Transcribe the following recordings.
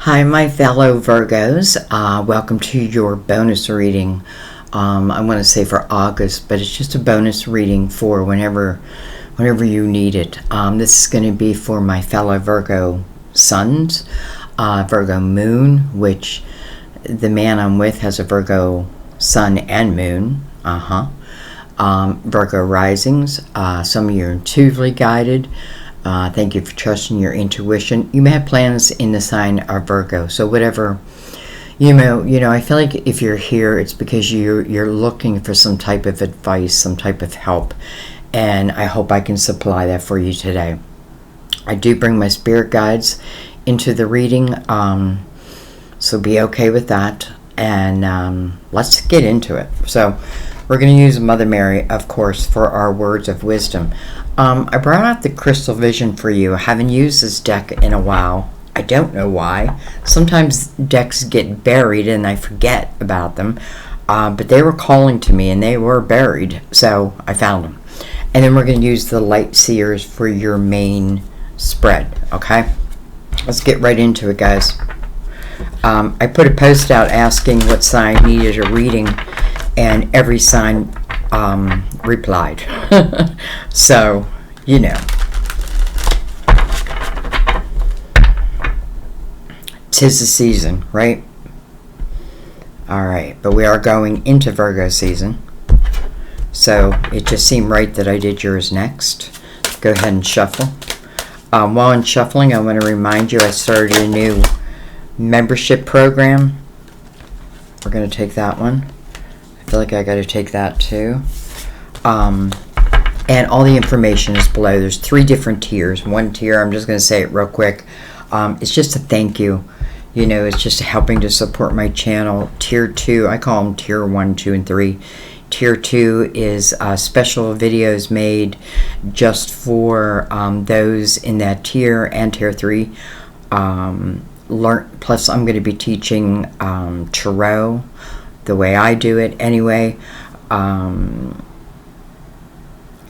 Hi, my fellow Virgos. Welcome to your bonus reading. I want to say for August, but it's just a bonus reading for whenever you need it. This is going to be for my fellow Virgo suns, Virgo moon, which the man I'm with has a Virgo sun and moon. Virgo risings. Some of you are intuitively guided. Thank you for trusting your intuition. You may have plans in the sign of Virgo. So whatever, I feel like if you're here, it's because you're looking for some type of advice, some type of help. And I hope I can supply that for you today. I do bring my spirit guides into the reading. So be okay with that. And let's get into it. So we're going to use Mother Mary, of course, for our words of wisdom. I brought out the Crystal Vision for you. I haven't used this deck in a while. I don't know why. Sometimes decks get buried and I forget about them. But they were calling to me and they were buried. So I found them. And then we're going to use the Light Seers for your main spread. Okay? Let's get right into it, guys. I put a post out asking what sign needed a reading. And every sign replied. So, tis the season, right? All right, but we are going into Virgo season. So it just seemed right that I did yours next. Go ahead and shuffle. While I'm shuffling, I want to remind you I started a new membership program. We're going to take that one. I feel like I got to take that too. And all the information is below. There's 3 different tiers. One tier, I'm just going to say it real quick. It's just a thank you. It's just helping to support my channel. Tier 2, I call them tier 1, 2, and 3. Tier 2 is special videos made just for those in that tier. And tier 3, plus I'm going to be teaching Chariot the way I do it anyway.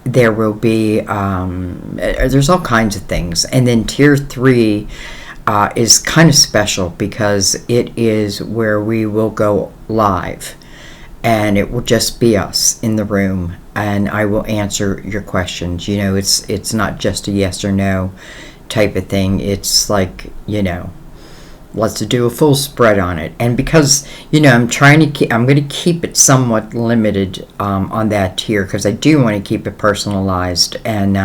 There will be there's all kinds of things. And then tier 3 is kind of special because it is where we will go live and it will just be us in the room and I will answer your questions. It's not just a yes or no type of thing. It's like, let's do a full spread on it. And because I'm going to keep it somewhat limited on that tier because I do want to keep it personalized. And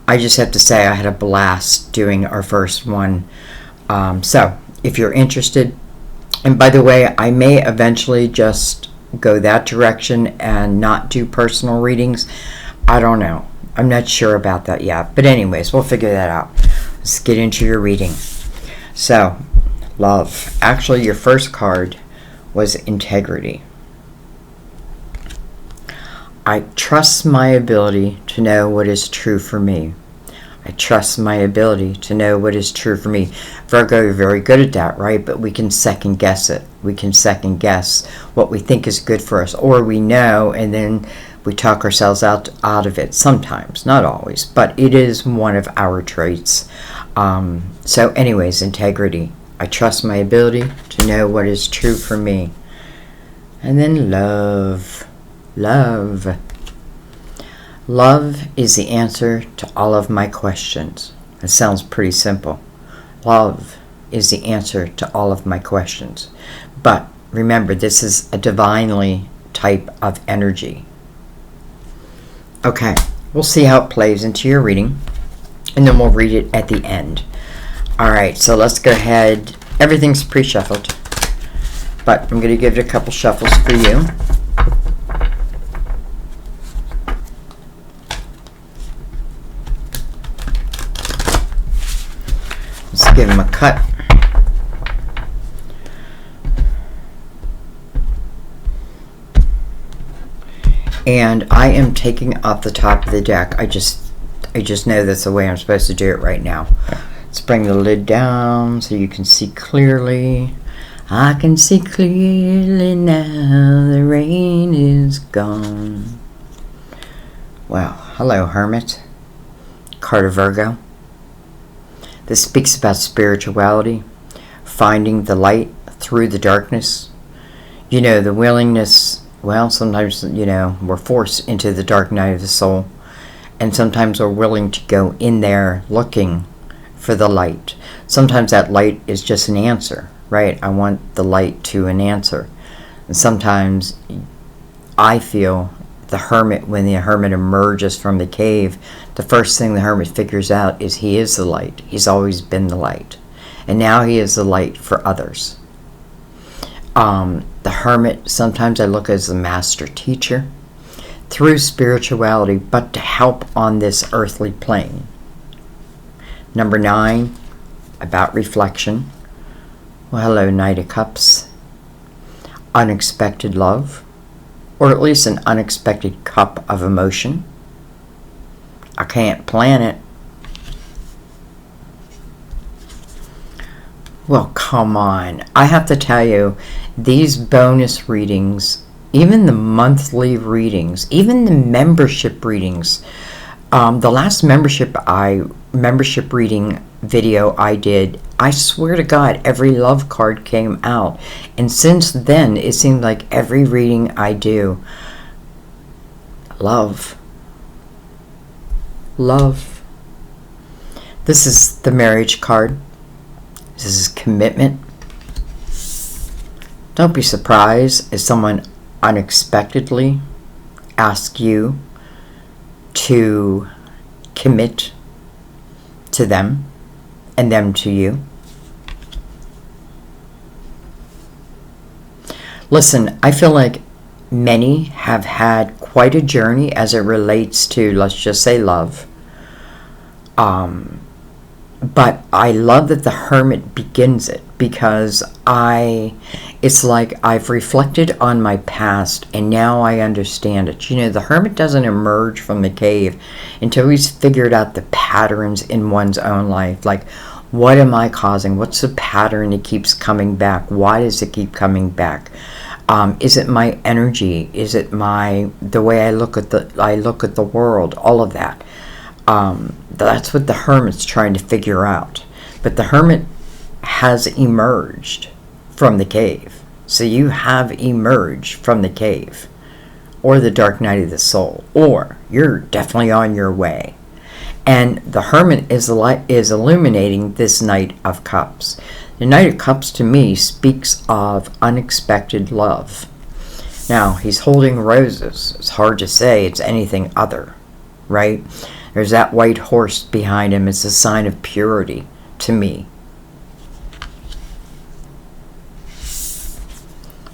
I just have to say I had a blast doing our first one. So if you're interested, and by the way, I may eventually just go that direction and not do personal readings. I don't know. I'm not sure about that yet. But anyways, we'll figure that out. Let's get into your reading. So, love. Actually, your first card was integrity. I trust my ability to know what is true for me. I trust my ability to know what is true for me. Virgo, you're very good at that, right? But we can second guess it. We can second guess what we think is good for us. Or we know and then we talk ourselves out of it sometimes. Not always. But it is one of our traits. So anyways, integrity. I trust my ability to know what is true for me. And then love. Love. Love is the answer to all of my questions. It sounds pretty simple. Love is the answer to all of my questions. But remember, this is a divinely type of energy. Okay, we'll see how it plays into your reading. And then we'll read it at the end. Alright, so let's go ahead. Everything's pre-shuffled. But I'm going to give it a couple shuffles for you. Let's give him a cut. And I am taking off the top of the deck. I just know that's the way I'm supposed to do it right now. Let's bring the lid down so you can see clearly. I can see clearly now the rain is gone. Wow. Hello, Hermit. Card of Virgo. This speaks about spirituality. finding the light through the darkness. You know, the willingness, well, sometimes, you know, we're forced into the dark night of the soul. And sometimes we're willing to go in there looking for the light. Sometimes that light is just an answer, right? I want the light to an answer. And sometimes I feel the hermit, when the hermit emerges from the cave, the first thing the hermit figures out is he is the light. He's always been the light. And now he is the light for others. The hermit, sometimes I look as the master teacher through spirituality, but to help on this earthly plane. Number 9, about reflection. Well, hello, Knight of Cups. Unexpected love, or at least an unexpected cup of emotion. I can't plan it. Well, come on. I have to tell you, these bonus readings, even the monthly readings, even the membership readings, the last membership reading video I did, I swear to God, every love card came out. And since then, it seems like every reading I do, love. Love. This is the marriage card. This is commitment. Don't be surprised if someone unexpectedly asks you to commit to them and them to you. Listen, I feel like many have had quite a journey as it relates to, let's just say, love. But I love that the hermit begins it, because it's like I've reflected on my past and now I understand it. You know, the hermit doesn't emerge from the cave until he's figured out the patterns in one's own life. Like, what am I causing? What's the pattern that keeps coming back? Why does it keep coming back? Is it my energy? Is it the way I look at the world? All of that. That's what the hermit's trying to figure out. But the hermit has emerged from the cave. So you have emerged from the cave, or the dark night of the soul, or you're definitely on your way. And the hermit is illuminating this Knight of Cups. The Knight of Cups to me speaks of unexpected love. Now, he's holding roses. It's hard to say it's anything other, right? There's that white horse behind him. It's a sign of purity to me.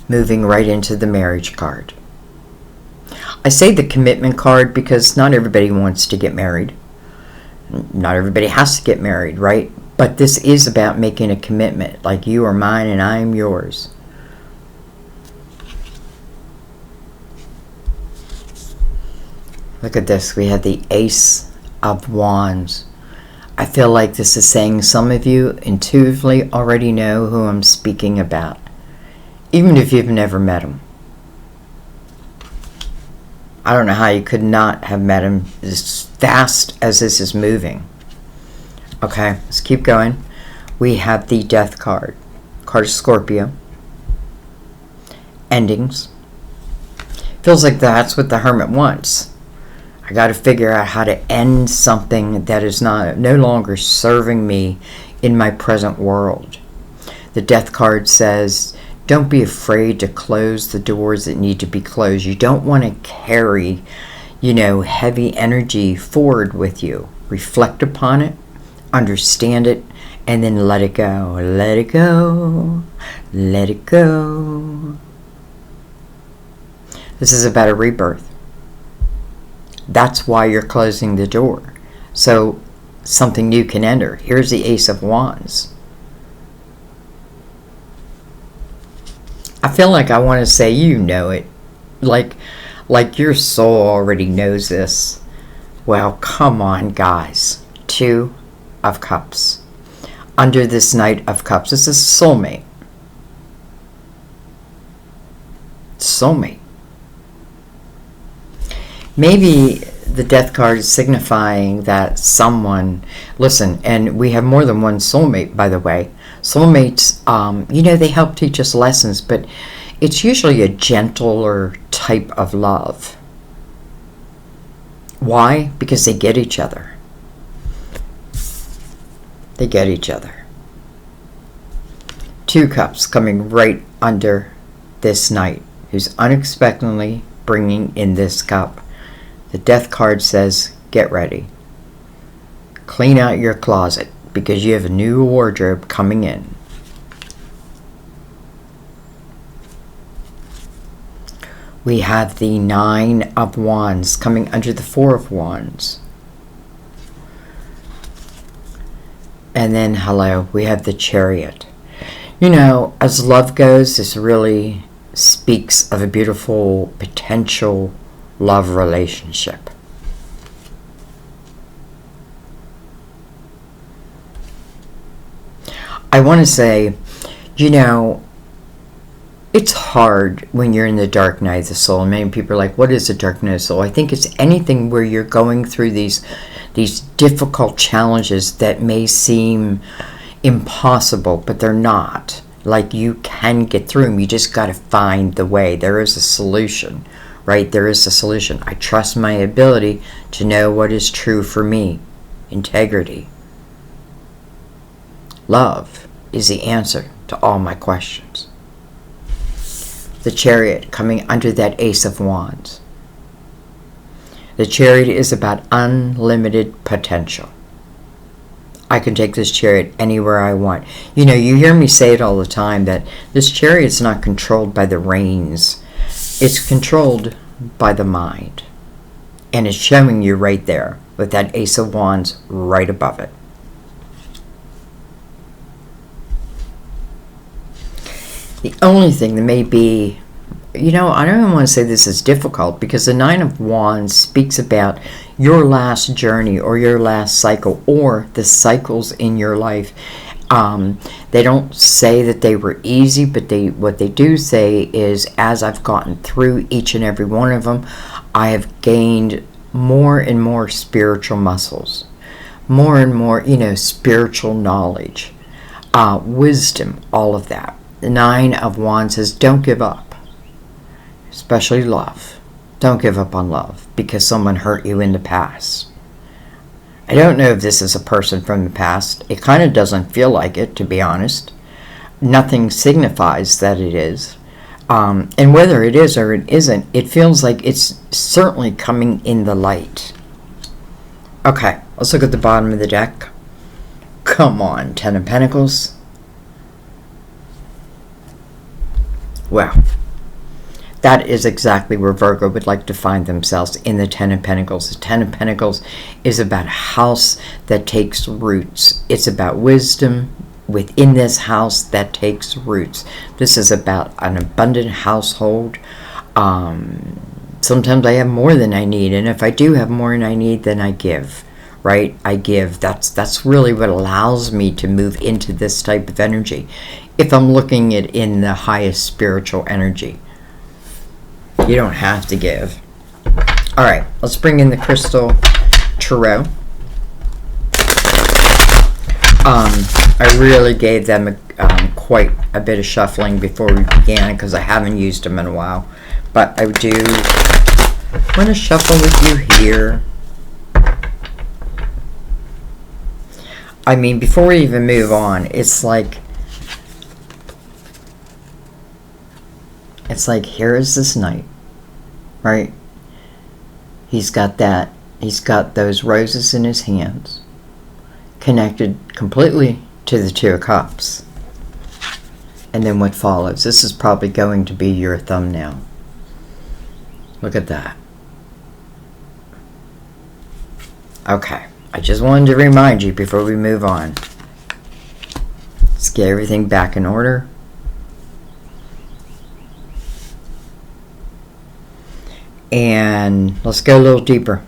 Moving right into the marriage card. I say the commitment card because not everybody wants to get married. Not everybody has to get married, right? But this is about making a commitment. Like, you are mine and I am yours. Look at this. We have the Ace of Wands. I feel like this is saying some of you intuitively already know who I'm speaking about, even if you've never met him. I don't know how you could not have met him as fast as this is moving. Okay, let's keep going. We have the Death card. Card of Scorpio. Endings. Feels like that's what the Hermit wants. I got to figure out how to end something that is no longer serving me in my present world. The Death card says, don't be afraid to close the doors that need to be closed. You don't want to carry, heavy energy forward with you. Reflect upon it, understand it, and then let it go. Let it go. Let it go. This is about a rebirth. That's why you're closing the door, so something new can enter. Here's the Ace of Wands. I feel like I want to say you know it. Like your soul already knows this. Well, come on, guys. 2 of Cups. Under this Knight of Cups, this is soulmate. Soulmate. Maybe the Death card is signifying that someone, listen, and we have more than one soulmate, by the way. Soulmates, you know, they help teach us lessons, but it's usually a gentler type of love. Why? Because they get each other. They get each other. 2 cups coming right under this knight, who's unexpectedly bringing in this cup. The Death card says, get ready. Clean out your closet because you have a new wardrobe coming in. We have the 9 of Wands coming under the 4 of Wands. And then, hello, we have the Chariot. You know, as love goes, this really speaks of a beautiful potential love relationship. I want to say, you know, it's hard when you're in the dark night of the soul. And many people are like, what is the dark night of the soul? I think it's anything where you're going through these difficult challenges that may seem impossible, but they're not. Like, you can get through them. You just got to find the way. There is a solution, right? There is a solution. I trust my ability to know what is true for me. Integrity. Love is the answer to all my questions. The Chariot coming under that Ace of Wands. The Chariot is about unlimited potential. I can take this Chariot anywhere I want. You know, you hear me say it all the time that this Chariot's not controlled by the reins. It's controlled by the mind. And it's showing you right there with that Ace of Wands right above it. The only thing that may be, you know, I don't even want to say this is difficult, because the 9 of Wands speaks about your last journey or your last cycle or the cycles in your life. They don't say that they were easy, but what they do say is, as I've gotten through each and every one of them, I have gained more and more spiritual muscles, more and more, you know, spiritual knowledge, wisdom, all of that. The 9 of Wands says, don't give up, especially love. Don't give up on love because someone hurt you in the past. I don't know if this is a person from the past. It kind of doesn't feel like it, to be honest. Nothing signifies that it is. And whether it is or it isn't, it feels like it's certainly coming in the light. Okay, let's look at the bottom of the deck. Come on, 10 of Pentacles. Well, that is exactly where Virgo would like to find themselves, in the 10 of Pentacles. The 10 of Pentacles is about a house that takes roots. It's about wisdom within this house that takes roots. This is about an abundant household. Sometimes I have more than I need, and if I do have more than I need, then I give. Right? I give. That's really what allows me to move into this type of energy, if I'm looking at in the highest spiritual energy. You don't have to give. All right, let's bring in the crystal tarot. I really gave them quite a bit of shuffling before we began, because I haven't used them in a while. But I do want to shuffle with you here. I mean, before we even move on, it's like here is this knight, right? He's got those roses in his hands, connected completely to the 2 of Cups. And then what follows? This is probably going to be your thumbnail. Look at that. Okay. I just wanted to remind you before we move on. Let's get everything back in order. And let's go a little deeper.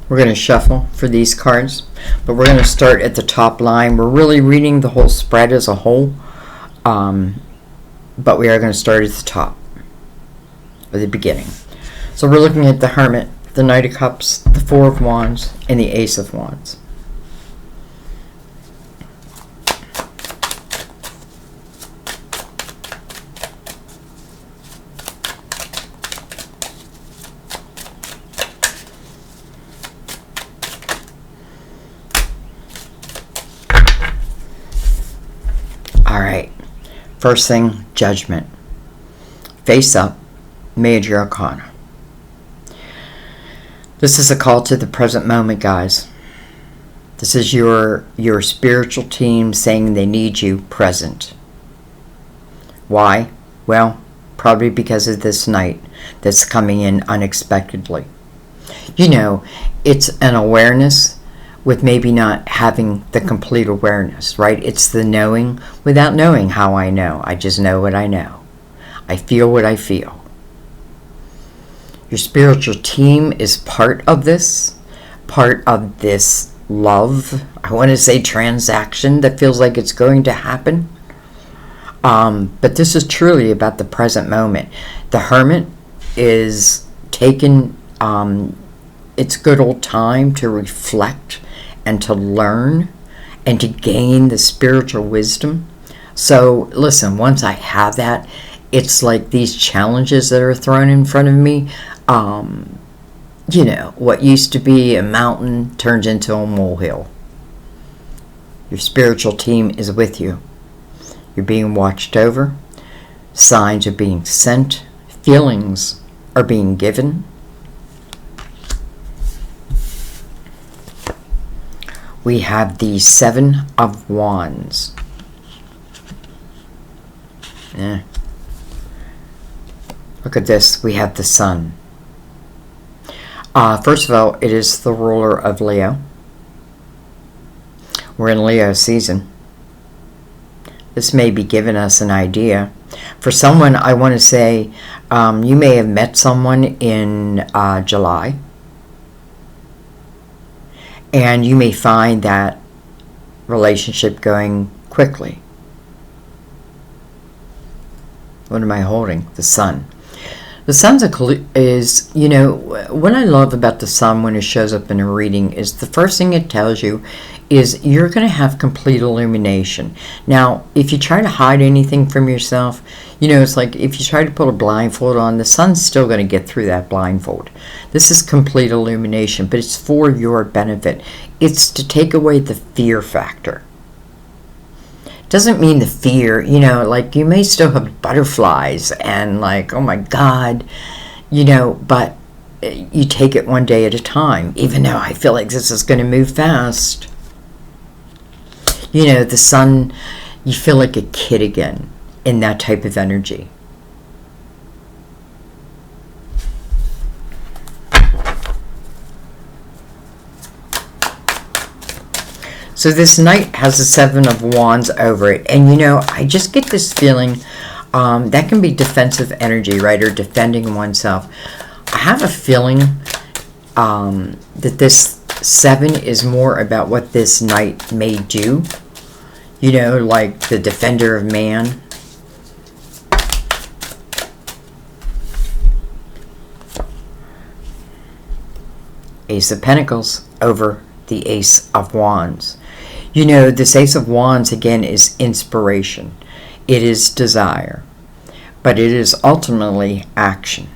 We're going to shuffle for these cards, but we're going to start at the top line. We're really reading the whole spread as a whole. But we are going to start at the top, or the beginning. So we're looking at the Hermit, the Knight of Cups, the Four of Wands, and the Ace of Wands. All right. First thing, Judgment. Face up, Major Arcana. This is a call to the present moment, guys. This is your spiritual team saying they need you present. Why? Well, probably because of this night that's coming in unexpectedly. You know, it's an awareness with maybe not having the complete awareness, right? It's the knowing without knowing how I know. I just know what I know. I feel what I feel. Your spiritual team is part of this love. I want to say transaction that feels like it's going to happen. But this is truly about the present moment. The Hermit is taking its good old time to reflect and to learn and to gain the spiritual wisdom. So listen, once I have that, it's like these challenges that are thrown in front of me. You know, what used to be a mountain turns into a molehill. Your spiritual team is with you. You're being watched over. Signs are being sent. Feelings are being given. We have the Seven of Wands. Look at this. We have the Sun. First of all, it is the ruler of Leo. We're in Leo season. This may be giving us an idea. For someone, I want to say, you may have met someone in July. And you may find that relationship going quickly. What am I holding? The Sun. The Sun is, you know, what I love about the Sun when it shows up in a reading is the first thing it tells you is you're going to have complete illumination. Now, if you try to hide anything from yourself, you know, it's like if you try to put a blindfold on, the Sun's still going to get through that blindfold. This is complete illumination, but it's for your benefit. It's to take away the fear factor. Doesn't mean the fear, you know, like you may still have butterflies and like, oh my God, you know, but you take it one day at a time, even though I feel like this is going to move fast. You know, the Sun, you feel like a kid again in that type of energy. So this Knight has the Seven of Wands over it. And, you know, I just get this feeling that can be defensive energy, right? Or defending oneself. I have a feeling that this Seven is more about what this Knight may do. You know, like the defender of man. Ace of Pentacles over the Ace of Wands. You know, this Ace of Wands, again, is inspiration. It is desire. But it is ultimately action.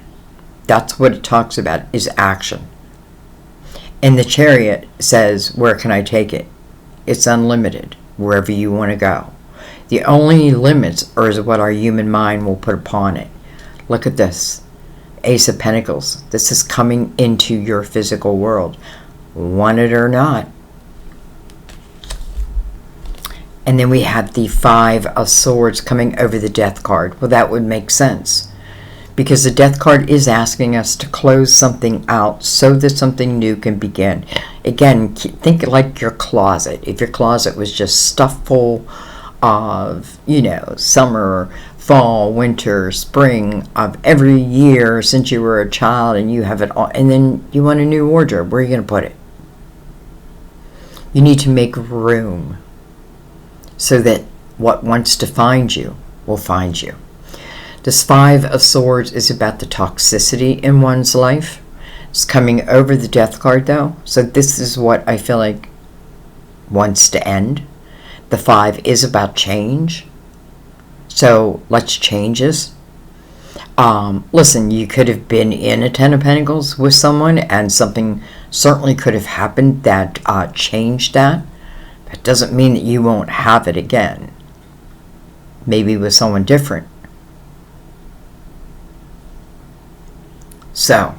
That's what it talks about, is action. And the Chariot says, where can I take it? It's unlimited, wherever you want to go. The only limits are what our human mind will put upon it. Look at this. Ace of Pentacles. This is coming into your physical world. Want it or not. And then we have the Five of Swords coming over the Death card. Well, that would make sense. Because the Death card is asking us to close something out so that something new can begin. Again, think like your closet. If your closet was just stuffed full of, you know, summer, fall, winter, spring, of every year since you were a child, and you have it all, and then you want a new wardrobe, where are you going to put it? You need to make room so that what wants to find you will find you. This Five of Swords is about the toxicity in one's life. It's coming over the Death card, though. So this is what I feel like wants to end. The Five is about change. So let's change this. Listen, you could have been in a Ten of Pentacles with someone, and something certainly could have happened that changed that. That doesn't mean that you won't have it again. Maybe with someone different. So,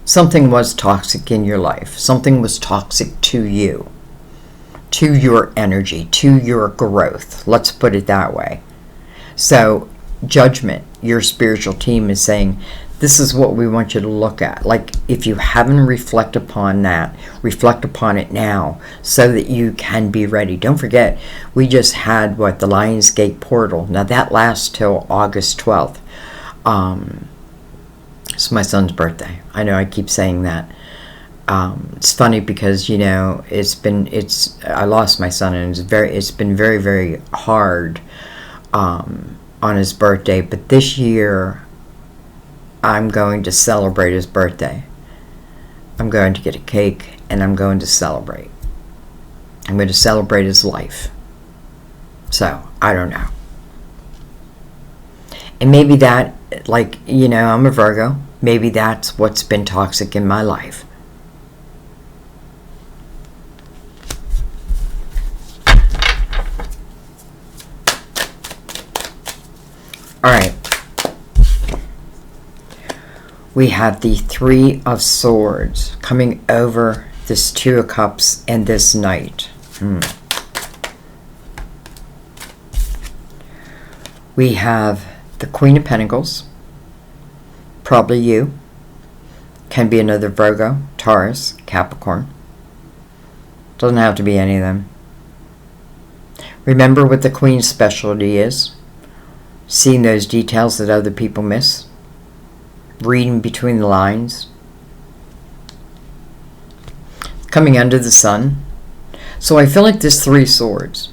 something was toxic in your life. Something was toxic to you, to your energy, to your growth. Let's put it that way. So, Judgment, your spiritual team is saying, this is what we want you to look at. Like, if you haven't reflected upon that, reflect upon it now so that you can be ready. Don't forget, we just had, the Lionsgate portal. Now, that lasts till August 12th. It's my son's birthday. I know I keep saying that. It's funny because, I lost my son, and it's been very, very hard on his birthday. But this year, I'm going to celebrate his birthday. I'm going to get a cake, and I'm going to celebrate. I'm going to celebrate his life. So, I don't know. And maybe that, I'm a Virgo. Maybe that's what's been toxic in my life. All right. We have the Three of Swords coming over this Two of Cups and this Knight. We have the Queen of Pentacles, probably you, can be another Virgo, Taurus, Capricorn. Doesn't have to be any of them. Remember what the Queen's specialty is. Seeing those details that other people miss. Reading between the lines. Coming under the sun. So I feel like this Three Swords.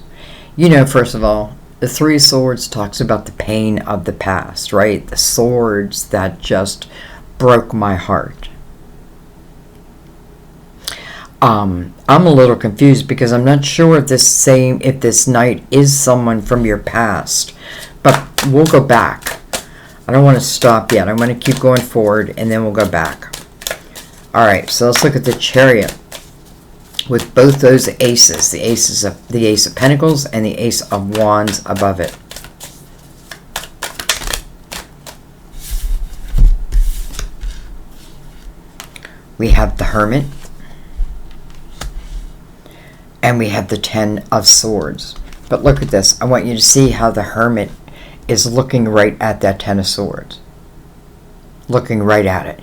First of all, the Three Swords talks about the pain of the past, right? The swords that just broke my heart. I'm a little confused because I'm not sure if this Knight is someone from your past. But we'll go back. I don't want to stop yet. I want to keep going forward, and then we'll go back. Alright, so let's look at the Chariot. With both those aces, the Ace of Pentacles and the Ace of Wands above it. We have the Hermit. And we have the Ten of Swords. But look at this. I want you to see how the Hermit is looking right at that Ten of Swords. Looking right at it.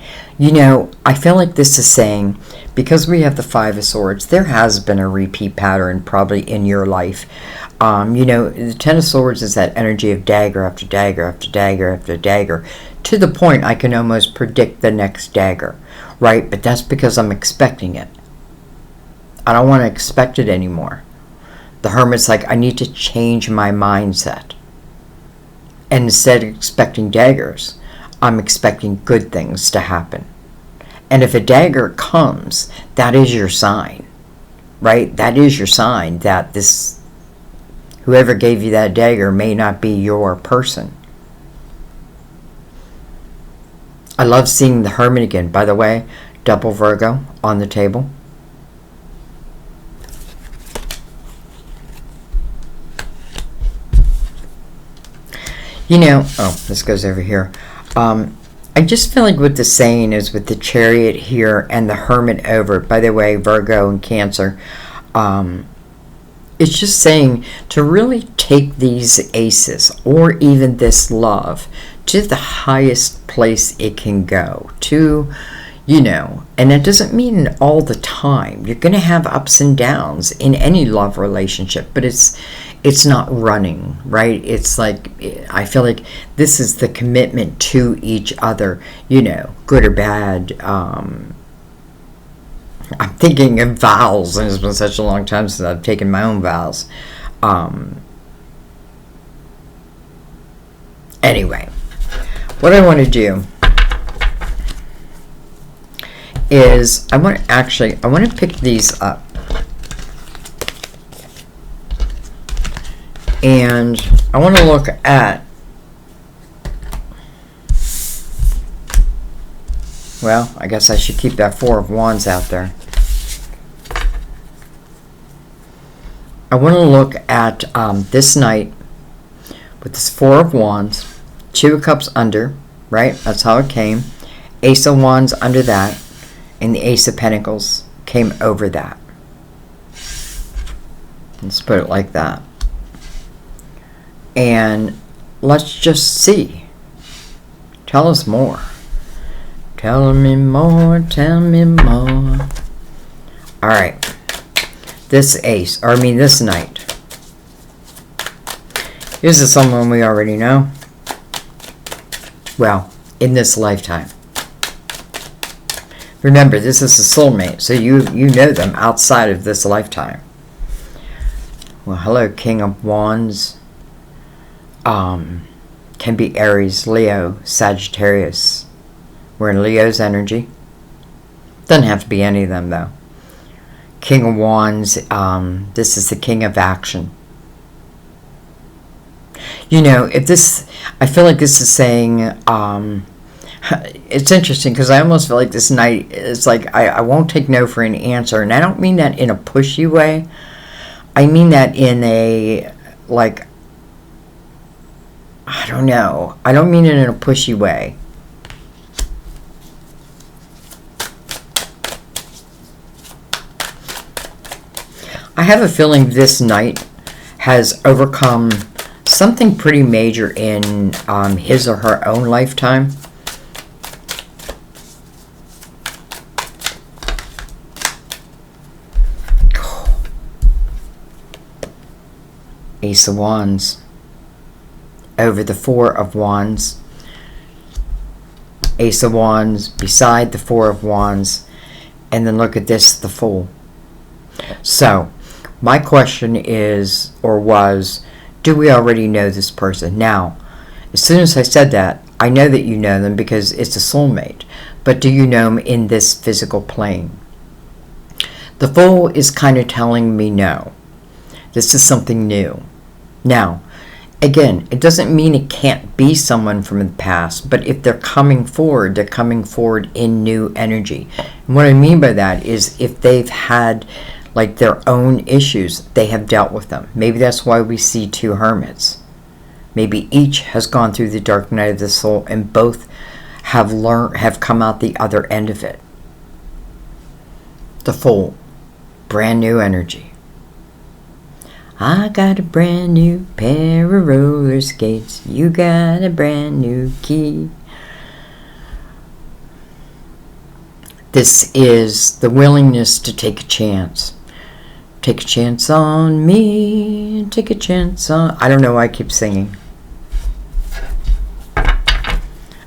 I feel like this is saying, because we have the Five of Swords, there has been a repeat pattern probably in your life. The Ten of Swords is that energy of dagger after dagger after dagger after dagger, to the point I can almost predict the next dagger, right? But that's because I'm expecting it. I don't want to expect it anymore. The Hermit's like, I need to change my mindset. And instead of expecting daggers, I'm expecting good things to happen. And if a dagger comes, that is your sign, right? That is your sign that whoever gave you that dagger may not be your person. I love seeing the Hermit again. By the way, double Virgo on the table. This goes over here. I just feel like what the saying is with the Chariot here and the Hermit over. By the way, Virgo and Cancer. It's just saying to really take these aces or even this love to the highest place it can go. And that doesn't mean all the time. You're going to have ups and downs in any love relationship, but it's not running, right? It's like, I feel like this is the commitment to each other, good or bad. I'm thinking of vows, and it's been such a long time since I've taken my own vows. Anyway, what I want to do is I want to pick these up. And I want to look at, well, I guess I should keep that Four of Wands out there. I want to look at this night with this Four of Wands, Two of Cups under, right? That's how it came. Ace of Wands under that, and the Ace of Pentacles came over that. Let's put it like that. And let's just see. Tell us more. Tell me more, tell me more. Alright. This ace, or I mean this knight. This is someone we already know. Well, in this lifetime. Remember, this is a soulmate, so you know them outside of this lifetime. Well, hello, King of Wands. Can be Aries, Leo, Sagittarius. We're in Leo's energy. Doesn't have to be any of them, though. King of Wands, this is the king of action. You know, if this, I feel like this is saying, it's interesting because I almost feel like this night is like, I won't take no for an answer. And I don't mean that in a pushy way. I mean that in a, like, I don't know. I don't mean it in a pushy way. I have a feeling this knight has overcome something pretty major in his or her own lifetime. Ace of Wands over the Four of Wands. Ace of Wands beside the Four of Wands. And then look at this, the Fool. So, my question is, or was, do we already know this person? Now, as soon as I said that, I know that you know them because it's a soulmate. But do you know them in this physical plane? The Fool is kind of telling me no. This is something new. Now, again, it doesn't mean it can't be someone from the past, but if they're coming forward, they're coming forward in new energy. And what I mean by that is if they've had like their own issues, they have dealt with them. Maybe that's why we see two hermits. Maybe each has gone through the dark night of the soul and both have come out the other end of it. The Fool, brand new energy. I got a brand new pair of roller skates. You got a brand new key. This is the willingness to take a chance. Take a chance on me. Take a chance on... I don't know why I keep singing.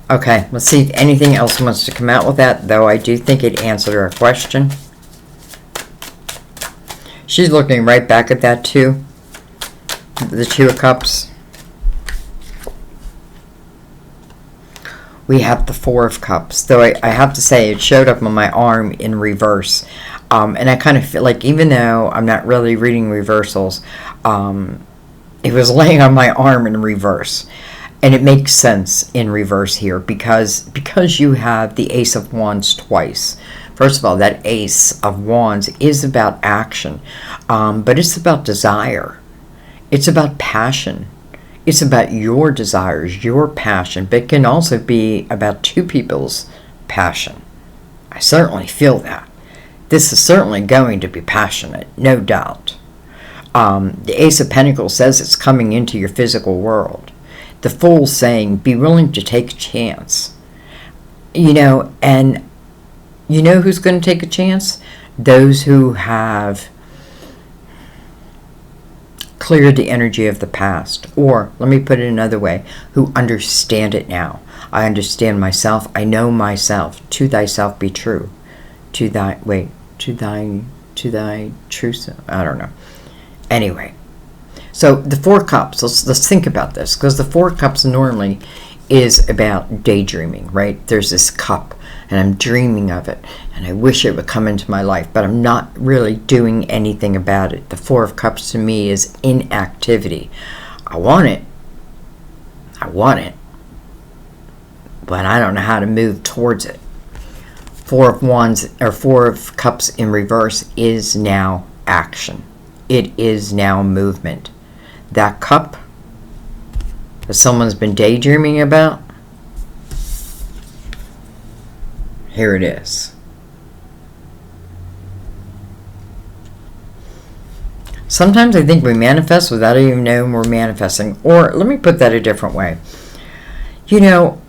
Okay, let's see if anything else wants to come out with that, though I do think it answered our question. She's looking right back at that too. The Two of Cups. We have the Four of Cups. Though I have to say it showed up on my arm in reverse. And I kind of feel like even though I'm not really reading reversals, it was laying on my arm in reverse. And it makes sense in reverse here because you have the Ace of Wands twice. First of all, that Ace of Wands is about action, but it's about desire. It's about passion. It's about your desires, your passion, but it can also be about two people's passion. I certainly feel that. This is certainly going to be passionate, no doubt. The Ace of Pentacles says it's coming into your physical world. The Fool saying, be willing to take a chance. You know, and you know who's going to take a chance? Those who have cleared the energy of the past. Or, let me put it another way, who understand it now. I understand myself. I know myself. To thyself be true. To thy true self. I don't know. Anyway. So the Four of Cups, let's think about this, because the Four of Cups normally is about daydreaming, right? There's this cup, and I'm dreaming of it, and I wish it would come into my life, but I'm not really doing anything about it. The Four of Cups to me is inactivity. I want it, but I don't know how to move towards it. Four of Wands, or Four of Cups in reverse, is now action. It is now movement. That cup that someone's been daydreaming about, here it is. Sometimes I think we manifest without even knowing we're manifesting. Or let me put that a different way. You know,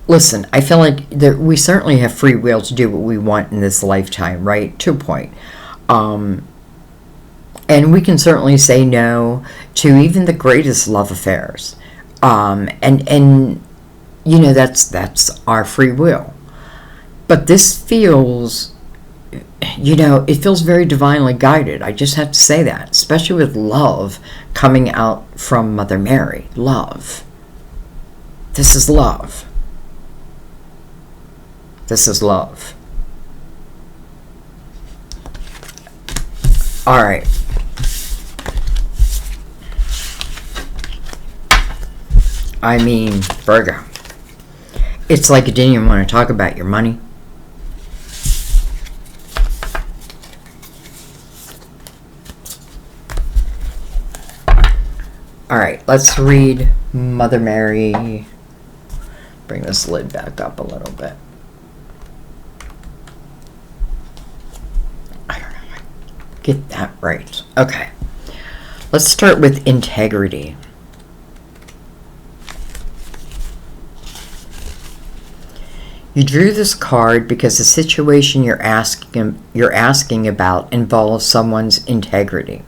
listen, I feel like we certainly have free will to do what we want in this lifetime, right? To a point. And we can certainly say no to even the greatest love affairs. And you know, that's our free will. But this feels, you know, it feels very divinely guided. I just have to say that, especially with love coming out from Mother Mary. Love. This is love. This is love. All right. I mean, Virgo. It's like you didn't even want to talk about your money. All right, let's read Mother Mary. Bring this lid back up a little bit. I don't know if I get that right. Okay. Let's start with integrity. You drew this card because the situation you're asking about involves someone's integrity.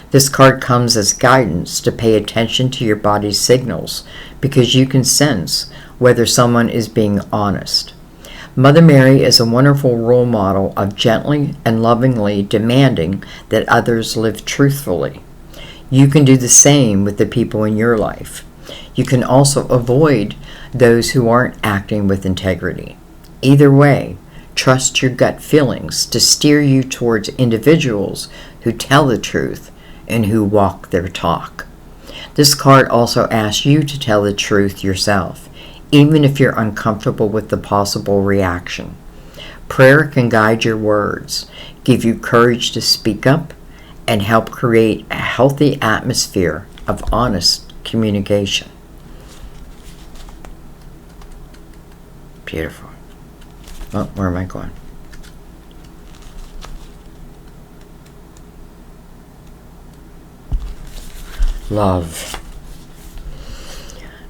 This card comes as guidance to pay attention to your body's signals because you can sense whether someone is being honest. Mother Mary is a wonderful role model of gently and lovingly demanding that others live truthfully. You can do the same with the people in your life. You can also avoid those who aren't acting with integrity. Either way, trust your gut feelings to steer you towards individuals who tell the truth and who walk their talk. This card also asks you to tell the truth yourself, even if you're uncomfortable with the possible reaction. Prayer can guide your words, give you courage to speak up, and help create a healthy atmosphere of honest communication. Beautiful. Oh, where am I going? Love.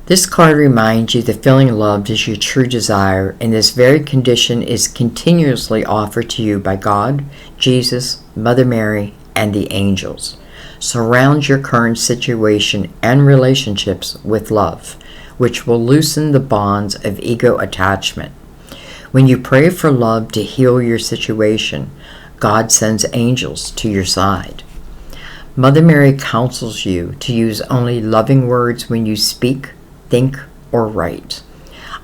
This card reminds you that feeling loved is your true desire, and this very condition is continuously offered to you by God, Jesus, Mother Mary, and the angels. Surround your current situation and relationships with love, which will loosen the bonds of ego attachment. When you pray for love to heal your situation, God sends angels to your side. Mother Mary counsels you to use only loving words when you speak, think, or write.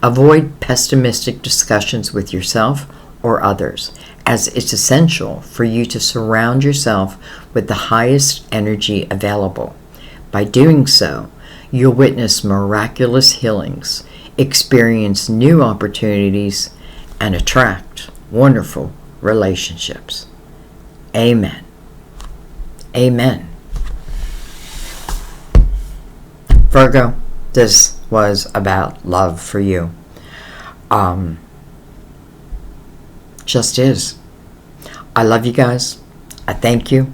Avoid pessimistic discussions with yourself or others, as it's essential for you to surround yourself with the highest energy available. By doing so, you'll witness miraculous healings, experience new opportunities, and attract wonderful relationships. Amen. Amen. Virgo, this was about love for you. Just is. I love you guys. I thank you.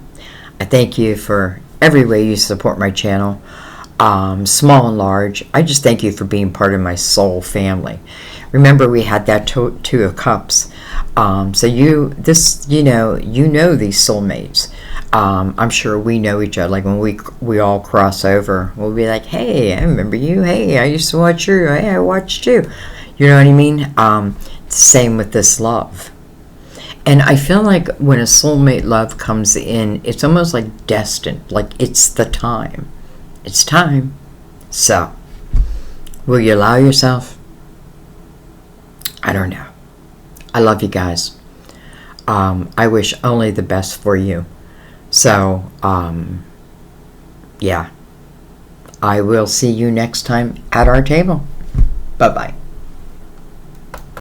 I thank you for every way you support my channel, small and large. I just thank you for being part of my soul family. Remember, we had that Two of Cups. So you know these soulmates. I'm sure we know each other. Like when we all cross over, we'll be like, hey, I remember you. Hey, I used to watch you. Hey, I watched you. You know what I mean? Same with this love. And I feel like when a soulmate love comes in, it's almost like destined, like it's the time. It's time. So, will you allow yourself? I don't know. I love you guys. I wish only the best for you. So, yeah. I will see you next time at our table. Bye-bye.